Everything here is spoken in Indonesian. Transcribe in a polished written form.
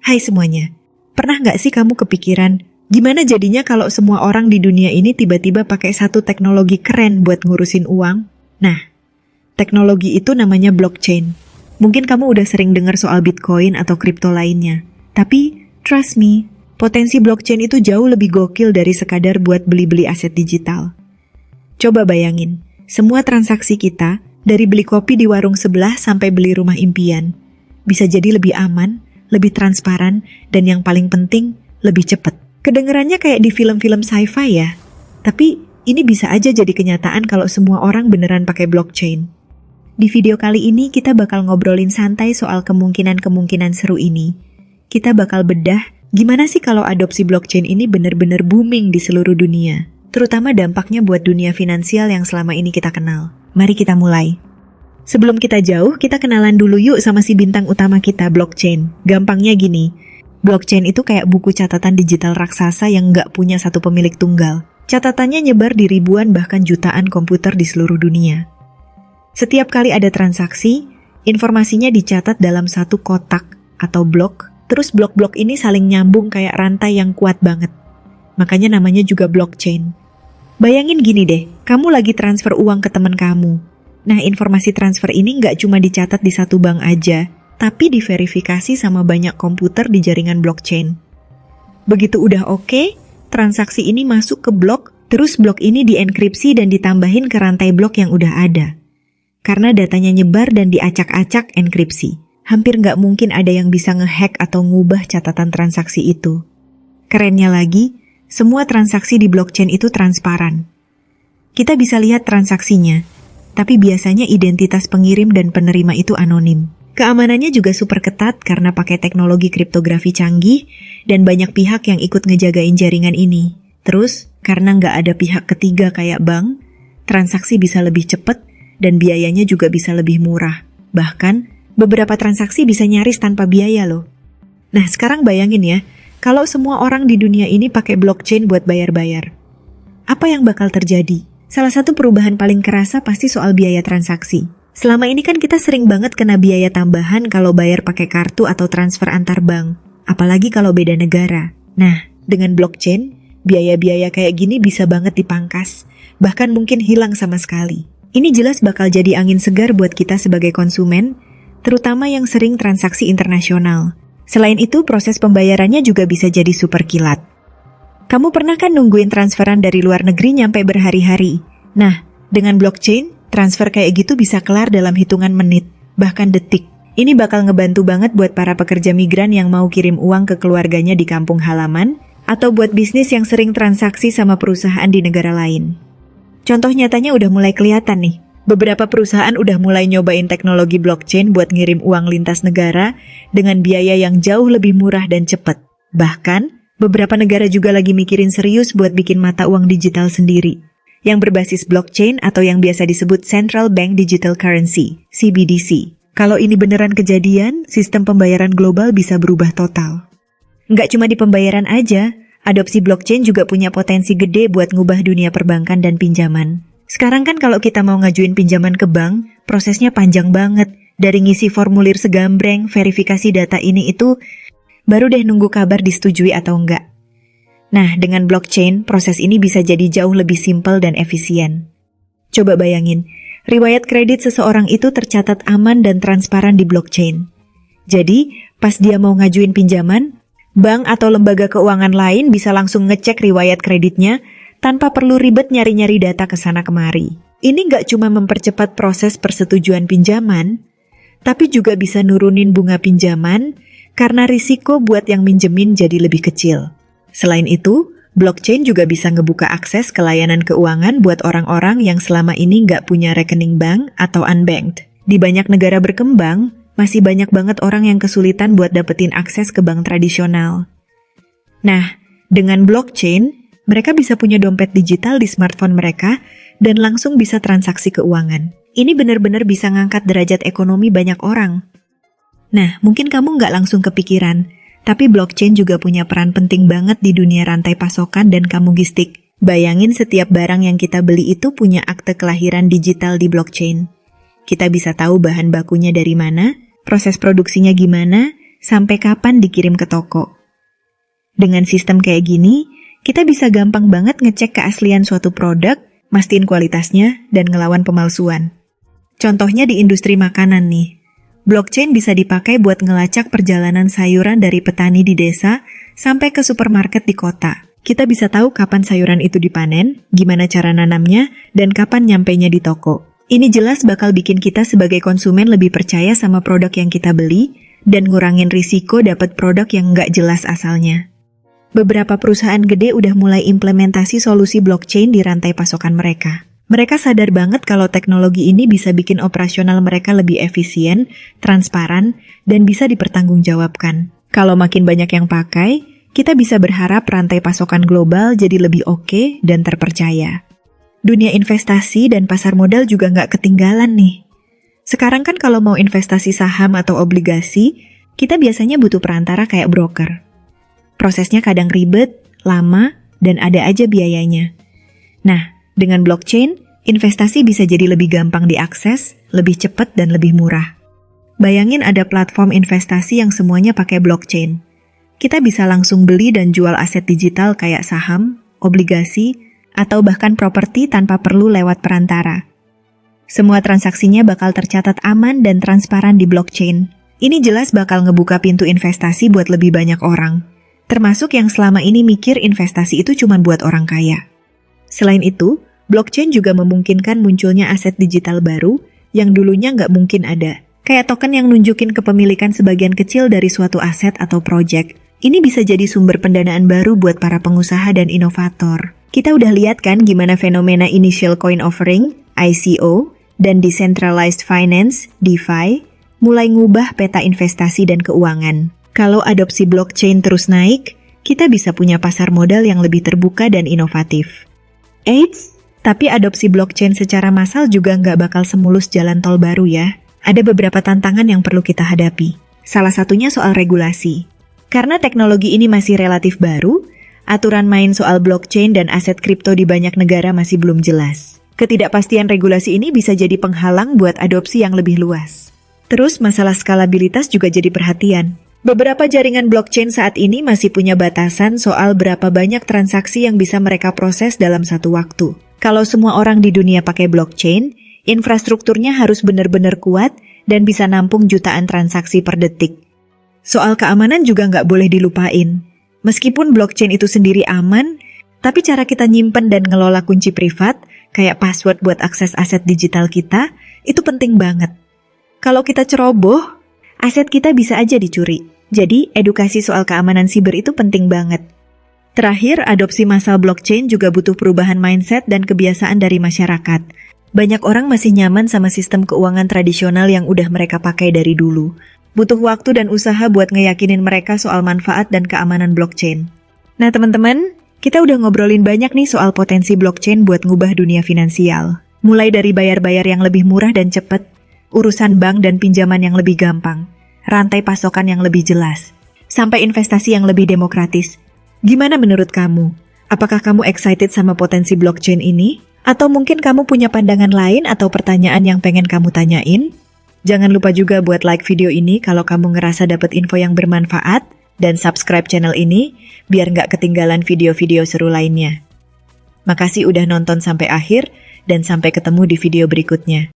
Hai semuanya, pernah nggak sih kamu kepikiran, gimana jadinya kalau semua orang di dunia ini tiba-tiba pakai satu teknologi keren buat ngurusin uang? Nah, teknologi itu namanya blockchain. Mungkin kamu udah sering dengar soal Bitcoin atau kripto lainnya. Tapi, trust me, potensi blockchain itu jauh lebih gokil dari sekadar buat beli-beli aset digital. Coba bayangin, semua transaksi kita, dari beli kopi di warung sebelah sampai beli rumah impian, bisa jadi lebih aman, lebih transparan, dan yang paling penting, lebih cepat. Kedengerannya kayak di film-film sci-fi ya, tapi ini bisa aja jadi kenyataan kalau semua orang beneran pakai blockchain. Di video kali ini kita bakal ngobrolin santai soal kemungkinan-kemungkinan seru ini. Kita bakal bedah gimana sih kalau adopsi blockchain ini bener-bener booming di seluruh dunia, terutama dampaknya buat dunia finansial yang selama ini kita kenal. Mari kita mulai. Sebelum kita jauh, kita kenalan dulu yuk sama si bintang utama kita, blockchain. Gampangnya gini, blockchain itu kayak buku catatan digital raksasa yang nggak punya satu pemilik tunggal. Catatannya nyebar di ribuan bahkan jutaan komputer di seluruh dunia. Setiap kali ada transaksi, informasinya dicatat dalam satu kotak atau blok, terus blok-blok ini saling nyambung kayak rantai yang kuat banget. Makanya namanya juga blockchain. Bayangin gini deh, kamu lagi transfer uang ke teman kamu. Nah, informasi transfer ini nggak cuma dicatat di satu bank aja, tapi diverifikasi sama banyak komputer di jaringan blockchain. Begitu udah oke, transaksi ini masuk ke blok, terus blok ini dienkripsi dan ditambahin ke rantai blok yang udah ada. Karena datanya nyebar dan diacak-acak enkripsi, hampir nggak mungkin ada yang bisa ngehack atau ngubah catatan transaksi itu. Kerennya lagi, semua transaksi di blockchain itu transparan. Kita bisa lihat transaksinya, tapi biasanya identitas pengirim dan penerima itu anonim. Keamanannya juga super ketat karena pakai teknologi kriptografi canggih dan banyak pihak yang ikut ngejagain jaringan ini. Terus, karena nggak ada pihak ketiga kayak bank, transaksi bisa lebih cepat dan biayanya juga bisa lebih murah. Bahkan, beberapa transaksi bisa nyaris tanpa biaya loh. Nah, sekarang bayangin ya, kalau semua orang di dunia ini pakai blockchain buat bayar-bayar. Apa yang bakal terjadi? Salah satu perubahan paling kerasa pasti soal biaya transaksi. Selama ini kan kita sering banget kena biaya tambahan kalau bayar pakai kartu atau transfer antar bank. Apalagi kalau beda negara. Nah, dengan blockchain, biaya-biaya kayak gini bisa banget dipangkas. Bahkan mungkin hilang sama sekali. Ini jelas bakal jadi angin segar buat kita sebagai konsumen, terutama yang sering transaksi internasional. Selain itu, proses pembayarannya juga bisa jadi super kilat. Kamu pernah kan nungguin transferan dari luar negeri nyampe berhari-hari? Nah, dengan blockchain, transfer kayak gitu bisa kelar dalam hitungan menit, bahkan detik. Ini bakal ngebantu banget buat para pekerja migran yang mau kirim uang ke keluarganya di kampung halaman, atau buat bisnis yang sering transaksi sama perusahaan di negara lain. Contoh nyatanya udah mulai kelihatan nih. Beberapa perusahaan udah mulai nyobain teknologi blockchain buat ngirim uang lintas negara dengan biaya yang jauh lebih murah dan cepat. Bahkan, beberapa negara juga lagi mikirin serius buat bikin mata uang digital sendiri, yang berbasis blockchain atau yang biasa disebut Central Bank Digital Currency, CBDC. Kalau ini beneran kejadian, sistem pembayaran global bisa berubah total. Nggak cuma di pembayaran aja, adopsi blockchain juga punya potensi gede buat ngubah dunia perbankan dan pinjaman. Sekarang kan kalau kita mau ngajuin pinjaman ke bank, prosesnya panjang banget. Dari ngisi formulir segambreng, verifikasi data ini itu, baru deh nunggu kabar disetujui atau enggak. Nah, dengan blockchain, proses ini bisa jadi jauh lebih simpel dan efisien. Coba bayangin, riwayat kredit seseorang itu tercatat aman dan transparan di blockchain. Jadi, pas dia mau ngajuin pinjaman, bank atau lembaga keuangan lain bisa langsung ngecek riwayat kreditnya tanpa perlu ribet nyari-nyari data kesana kemari. Ini nggak cuma mempercepat proses persetujuan pinjaman, tapi juga bisa nurunin bunga pinjaman karena risiko buat yang minjemin jadi lebih kecil. Selain itu, blockchain juga bisa ngebuka akses ke layanan keuangan buat orang-orang yang selama ini nggak punya rekening bank atau unbanked. Di banyak negara berkembang, masih banyak banget orang yang kesulitan buat dapetin akses ke bank tradisional. Nah, dengan blockchain, mereka bisa punya dompet digital di smartphone mereka dan langsung bisa transaksi keuangan. Ini benar-benar bisa ngangkat derajat ekonomi banyak orang. Nah, mungkin kamu nggak langsung kepikiran, tapi blockchain juga punya peran penting banget di dunia rantai pasokan dan logistik. Bayangin setiap barang yang kita beli itu punya akte kelahiran digital di blockchain. Kita bisa tahu bahan bakunya dari mana, proses produksinya gimana, sampai kapan dikirim ke toko. Dengan sistem kayak gini, kita bisa gampang banget ngecek keaslian suatu produk, mastiin kualitasnya, dan ngelawan pemalsuan. Contohnya di industri makanan nih. Blockchain bisa dipakai buat ngelacak perjalanan sayuran dari petani di desa sampai ke supermarket di kota. Kita bisa tahu kapan sayuran itu dipanen, gimana cara nanamnya, dan kapan nyampainya di toko. Ini jelas bakal bikin kita sebagai konsumen lebih percaya sama produk yang kita beli dan ngurangin risiko dapat produk yang nggak jelas asalnya. Beberapa perusahaan gede udah mulai implementasi solusi blockchain di rantai pasokan mereka. Mereka sadar banget kalau teknologi ini bisa bikin operasional mereka lebih efisien, transparan, dan bisa dipertanggungjawabkan. Kalau makin banyak yang pakai, kita bisa berharap rantai pasokan global jadi lebih oke dan terpercaya. Dunia investasi dan pasar modal juga nggak ketinggalan nih. Sekarang kan kalau mau investasi saham atau obligasi, kita biasanya butuh perantara kayak broker. Prosesnya kadang ribet, lama, dan ada aja biayanya. Nah, dengan blockchain, investasi bisa jadi lebih gampang diakses, lebih cepat dan lebih murah. Bayangin ada platform investasi yang semuanya pakai blockchain. Kita bisa langsung beli dan jual aset digital kayak saham, obligasi, atau bahkan properti tanpa perlu lewat perantara. Semua transaksinya bakal tercatat aman dan transparan di blockchain. Ini jelas bakal ngebuka pintu investasi buat lebih banyak orang. Termasuk yang selama ini mikir investasi itu cuma buat orang kaya. Selain itu, blockchain juga memungkinkan munculnya aset digital baru yang dulunya nggak mungkin ada. Kayak token yang nunjukin kepemilikan sebagian kecil dari suatu aset atau project. Ini bisa jadi sumber pendanaan baru buat para pengusaha dan inovator. Kita udah lihat kan gimana fenomena Initial Coin Offering, ICO, dan Decentralized Finance, DeFi, mulai ngubah peta investasi dan keuangan. Kalau adopsi blockchain terus naik, kita bisa punya pasar modal yang lebih terbuka dan inovatif. Eits, tapi adopsi blockchain secara massal juga nggak bakal semulus jalan tol baru ya. Ada beberapa tantangan yang perlu kita hadapi. Salah satunya soal regulasi. Karena teknologi ini masih relatif baru, aturan main soal blockchain dan aset kripto di banyak negara masih belum jelas. Ketidakpastian regulasi ini bisa jadi penghalang buat adopsi yang lebih luas. Terus masalah skalabilitas juga jadi perhatian. Beberapa jaringan blockchain saat ini masih punya batasan soal berapa banyak transaksi yang bisa mereka proses dalam satu waktu. Kalau semua orang di dunia pakai blockchain, infrastrukturnya harus benar-benar kuat dan bisa nampung jutaan transaksi per detik. Soal keamanan juga nggak boleh dilupain. Meskipun blockchain itu sendiri aman, tapi cara kita nyimpen dan ngelola kunci privat, kayak password buat akses aset digital kita, itu penting banget. Kalau kita ceroboh, aset kita bisa aja dicuri. Jadi, edukasi soal keamanan siber itu penting banget. Terakhir, adopsi massal blockchain juga butuh perubahan mindset dan kebiasaan dari masyarakat. Banyak orang masih nyaman sama sistem keuangan tradisional yang udah mereka pakai dari dulu. Butuh waktu dan usaha buat ngeyakinin mereka soal manfaat dan keamanan blockchain. Nah teman-teman, kita udah ngobrolin banyak nih soal potensi blockchain buat ngubah dunia finansial. Mulai dari bayar-bayar yang lebih murah dan cepat, urusan bank dan pinjaman yang lebih gampang, rantai pasokan yang lebih jelas, sampai investasi yang lebih demokratis. Gimana menurut kamu? Apakah kamu excited sama potensi blockchain ini? Atau mungkin kamu punya pandangan lain atau pertanyaan yang pengen kamu tanyain? Jangan lupa juga buat like video ini kalau kamu ngerasa dapat info yang bermanfaat, dan subscribe channel ini biar nggak ketinggalan video-video seru lainnya. Makasih udah nonton sampai akhir, dan sampai ketemu di video berikutnya.